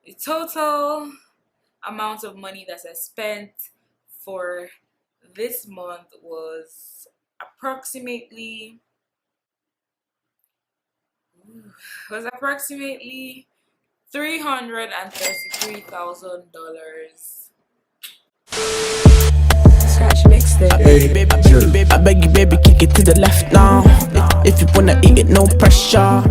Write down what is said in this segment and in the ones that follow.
The total amount of money that I spent for this month was approximately $333,000. Scratch mixtape. I beg you, baby, kick it to the left now. If you wanna eat it, no pressure.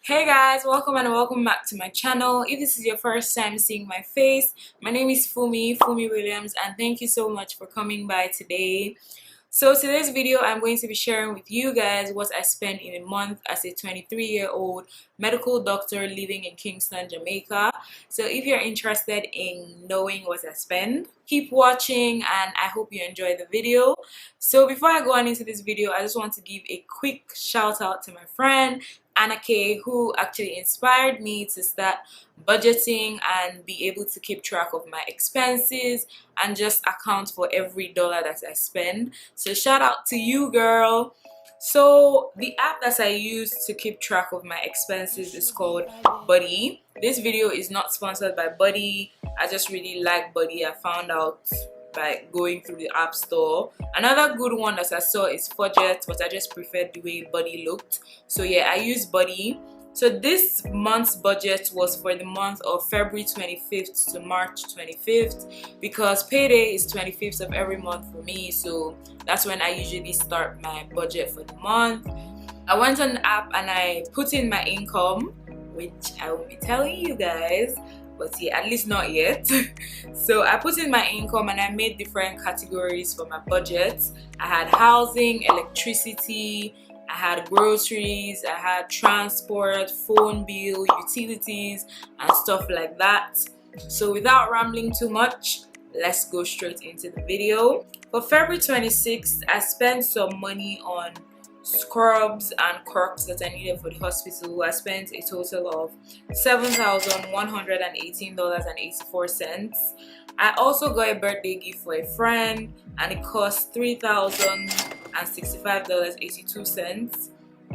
Hey guys, welcome back to my channel. If this is your first time seeing my face, my name is Funmi Williams, and thank you so much for coming by today. So today's video, I'm going to be sharing with you guys what I spent in a month as a 23-year-old medical doctor living in Kingston, Jamaica. So if you're interested in knowing what I spend, keep watching and I hope you enjoy the video. So before I go on into this video, I just want to give a quick shout out to my friend Anna K, who actually inspired me to start budgeting and be able to keep track of my expenses and just account for every dollar that I spend. So shout out to you, girl. So the app that I use to keep track of my expenses is called Buddy. This video is not sponsored by Buddy. I just really like Buddy. I found out by going through the app store. Another good one that I saw is Fudget, but I just preferred the way Buddy looked. So yeah, I use Buddy. So this month's budget was for the month of February 25th to March 25th because payday is 25th of every month for me. So that's when I usually start my budget for the month. I went on the app and I put in my income, which I will be telling you guys, but yeah, at least not yet. So I put in my income and I made different categories for my budget. I had housing, electricity, I had groceries, I had transport, phone bill, utilities, and stuff like that. So without rambling too much, let's go straight into the video. For February 26th, I spent some money on scrubs and corks that I needed for the hospital. I spent a total of $7,118.84. I also got a birthday gift for a friend and it cost $3,065.82.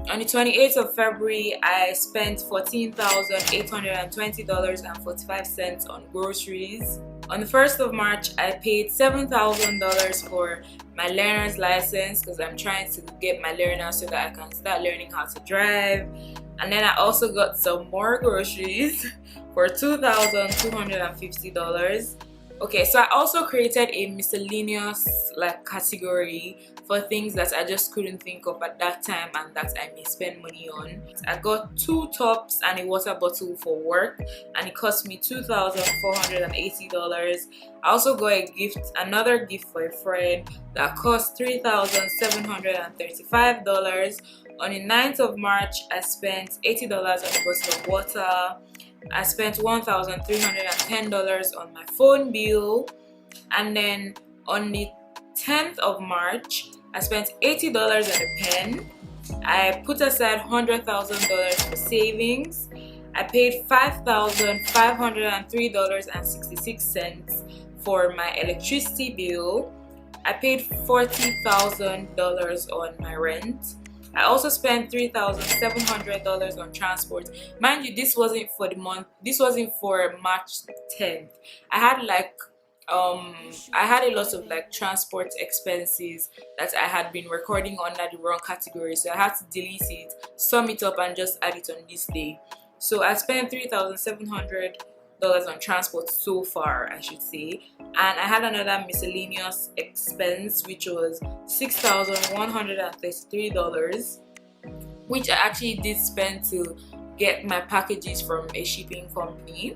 On the 28th of February, I spent $14,820.45 on groceries. On the 1st of March, I paid $7,000 for my learner's license because I'm trying to get my learner so that I can start learning how to drive. And then I also got some more groceries for $2,250. Okay, so I also created a miscellaneous category for things that I just couldn't think of at that time and that I may spend money on. I got 2 tops and a water bottle for work and it cost me $2,480. I also got another gift for a friend that cost $3,735. On the 9th of March, I spent $80 on a bottle of water. I spent $1,310 on my phone bill, and then on the 10th of March, I spent $80 on a pen. I put aside $100,000 for savings. I paid $5,503.66 for my electricity bill. I paid $40,000 on my rent. I also spent $3,700 on transport. Mind you, this wasn't for the month. This wasn't for March 10th. I had a lot of transport expenses that I had been recording under the wrong category, so I had to delete it, sum it up, and just add it on this day. So I spent $3,700 on transport so far, I should say, and I had another miscellaneous expense which was $6,133, which I actually did spend to get my packages from a shipping company.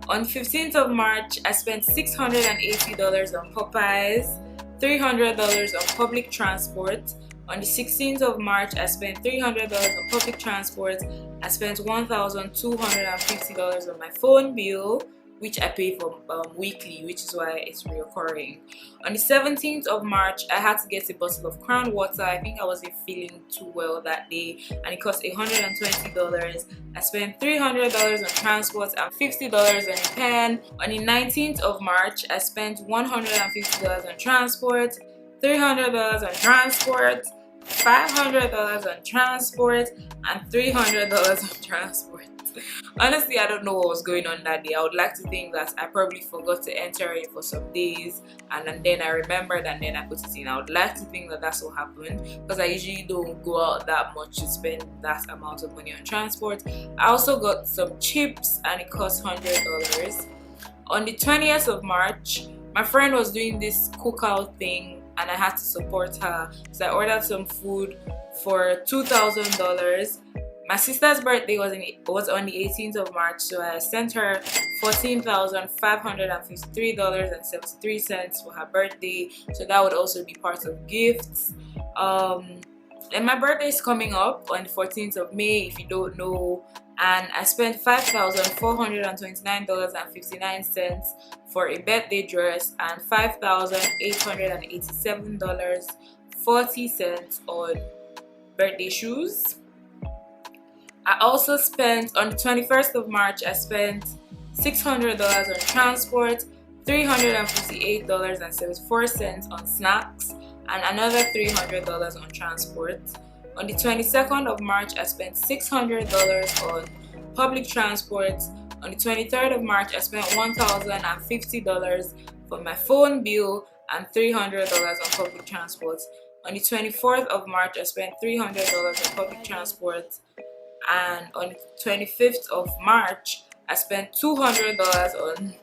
On 15th of March, I spent $680 on Popeyes, $300 on public transport. On the 16th of March, I spent $300 on public transport. I spent $1,250 on my phone bill, which I pay for weekly, which is why it's reoccurring. On the 17th of March, I had to get a bottle of Crown water. I think I wasn't feeling too well that day, and it cost $120. I spent $300 on transport and $50 on a pen. On the 19th of March, I spent $150 on transport, $300 on transport, $500 on transport, and $300 on transport. Honestly, I don't know what was going on that day. I would like to think that I probably forgot to enter it for some days, and then I remembered and then I put it in. I would like to think that that's what happened, because I usually don't go out that much to spend that amount of money on transport. I also got some chips and it cost $100. On the 20th of March, my friend was doing this cookout thing and I had to support her. So I ordered some food for $2,000. My sister's birthday was on the 18th of March, so I sent her $14,553.73 for her birthday. So that would also be part of gifts. And my birthday is coming up on the 14th of May, if you don't know, and I spent $5,429.59 for a birthday dress and $5,887.40 on birthday shoes. I also spent, on the 21st of March, I spent $600 on transport, $358.74 on snacks, and another $300 on transport. On the 22nd of March, I spent $600 on public transport. On the 23rd of March, I spent $1,050 for my phone bill and $300 on public transport. On the 24th of March, I spent $300 on public transport. And on the 25th of March, I spent $200 on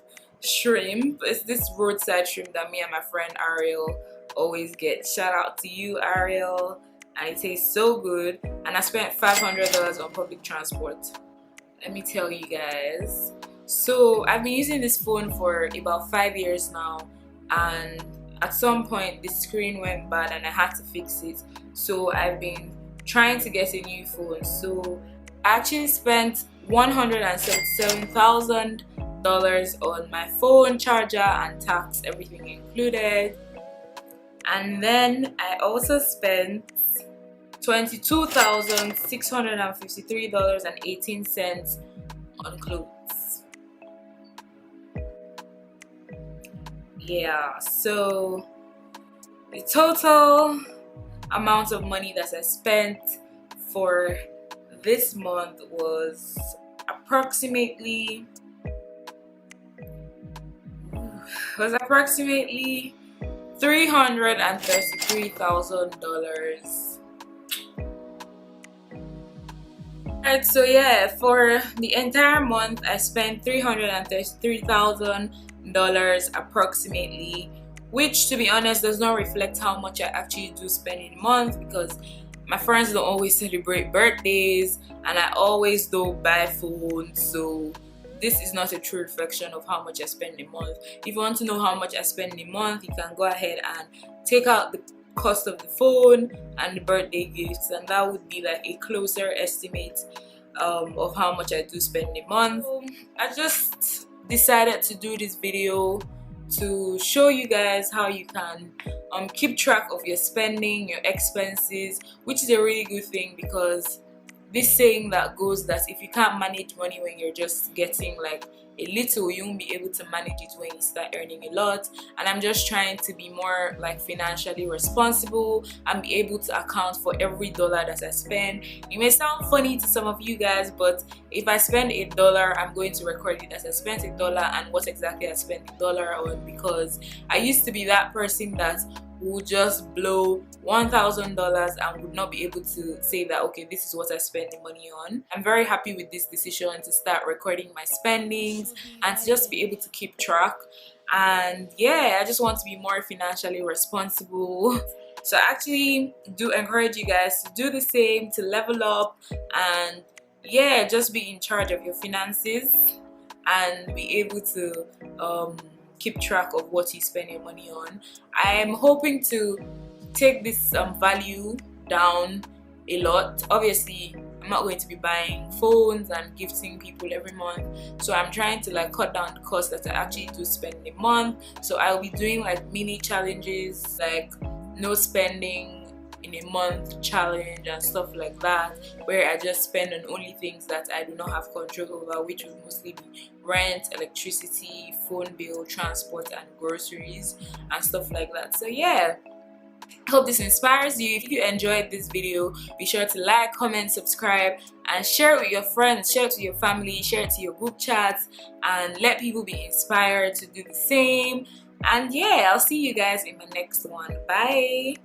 shrimp. It's this roadside shrimp that me and my friend Ariel always get. Shout out to you, Ariel. And it tastes so good. And I spent $500 on public transport. Let me tell you guys. So I've been using this phone for about 5 years now, and at some point the screen went bad and I had to fix it. So I've been trying to get a new phone. So I actually spent $177,000 on my phone, charger and tax, everything included. And then I also spent $22,653.18 on clothes. Yeah, so the total amount of money that I spent for this month was approximately $333,000. Alright, so yeah, for the entire month I spent $333,000 approximately, which to be honest does not reflect how much I actually do spend in a month, because my friends don't always celebrate birthdays and I always don't buy phones, so this is not a true reflection of how much I spend a month. If you want to know how much I spend a month, you can go ahead and take out the cost of the phone and the birthday gifts, and that would be like a closer estimate of how much I do spend a month. I just decided to do this video to show you guys how you can keep track of your spending, your expenses, which is a really good thing, because this saying that goes that if you can't manage money when you're just getting like a little, you won't be able to manage it when you start earning a lot. And I'm just trying to be more like financially responsible and be able to account for every dollar that I spend. It may sound funny to some of you guys, but if I spend $1, I'm going to record it as I spent $1 and what exactly I spent $1 on, because I used to be that person that would just blow $1,000 and would not be able to say that, okay, this is what I spend the money on. I'm very happy with this decision to start recording my spendings and to just be able to keep track. And yeah, I just want to be more financially responsible. So I actually do encourage you guys to do the same, to level up and yeah, just be in charge of your finances and be able to keep track of what you spend your money on. I'm hoping to take this value down a lot. Obviously, I'm not going to be buying phones and gifting people every month, so I'm trying to like cut down the cost that I actually do spend a month. So I'll be doing like mini challenges, like no spending in a month challenge and stuff like that, where I just spend on only things that I do not have control over, which would mostly be rent, electricity, phone bill, transport and groceries and stuff like that. So yeah, I hope this inspires you. If you enjoyed this video, be sure to like, comment, subscribe, and share it with your friends, share it to your family, share it to your group chats, and let people be inspired to do the same. And yeah, I'll see you guys in my next one. Bye.